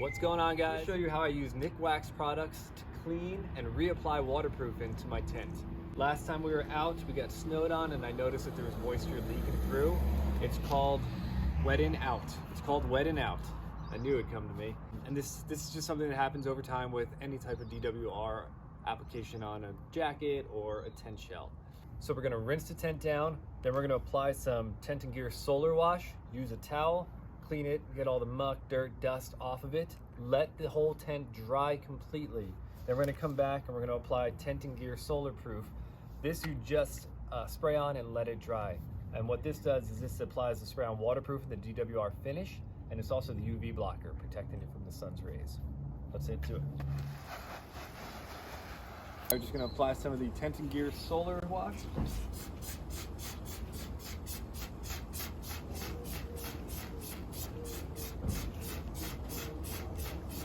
What's going on, guys? I'll show you how I use Nikwax products to clean and reapply waterproofing to my tent. Last time we were out, we got snowed on and I noticed that there was moisture leaking through. It's called wetting out. It's called wetting out. I knew it'd come to me. And this is just something that happens over time with any type of DWR application on a jacket or a tent shell. So we're gonna rinse the tent down, then we're gonna apply some Tent and Gear Solar Wash, use a towel, clean it, get all the muck, dirt, dust off of it, let the whole tent dry completely. Then we're gonna come back and we're gonna apply Tent and Gear Solar Proof. This you just spray on and let it dry. And what this does is this applies the spray on waterproof and the DWR finish, and it's also the UV blocker, protecting it from the sun's rays. Let's hit to it. I'm just gonna apply some of the Tent and Gear Solar Wash.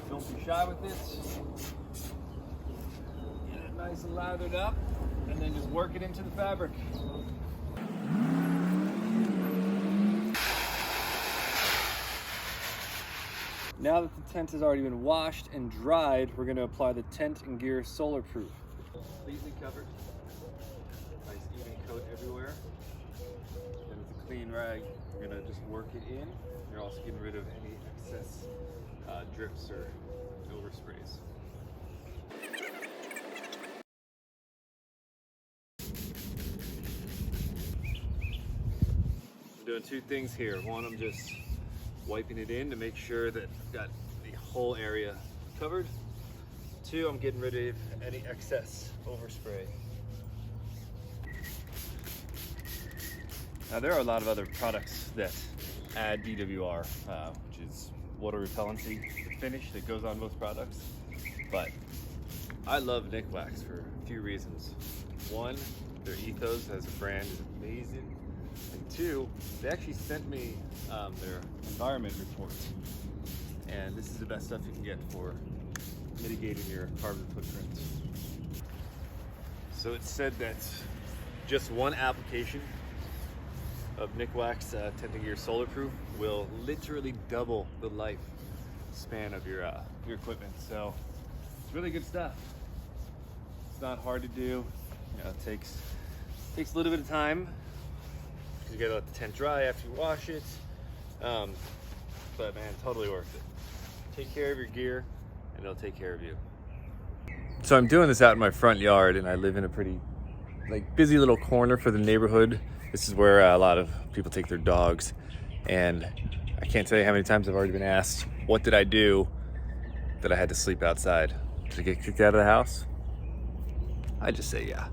Don't be shy with this. Get it nice and lathered up, and then just work it into the fabric. Now that the tent has already been washed and dried, we're going to apply the Tent and Gear Solar Proof. Completely covered. Nice even coat everywhere. And with a clean rag, we're going to just work it in. You're also getting rid of any excess drips or oversprays. I'm doing two things here. One, I'm just wiping it in to make sure that I've got the whole area covered. Two, I'm getting rid of any excess overspray. Now there are a lot of other products that add DWR, which is water repellency, the finish that goes on most products. But I love Nikwax for a few reasons. One, their ethos as a brand is amazing. And two, they actually sent me their environment report. And this is the best stuff you can get for mitigating your carbon footprint. So it said that just one application of Nikwax Tent and Gear Solar Proof will literally double the life span of your equipment. So it's really good stuff. It's not hard to do. You know, it takes a little bit of time. You gotta let the tent dry after you wash it. But man, totally worth it. Take care of your gear and it'll take care of you. So I'm doing this out in my front yard, and I live in a pretty busy little corner for the neighborhood. This is where a lot of people take their dogs. And I can't tell you how many times I've already been asked, what did I do that I had to sleep outside? Did I get kicked out of the house? I just say yeah.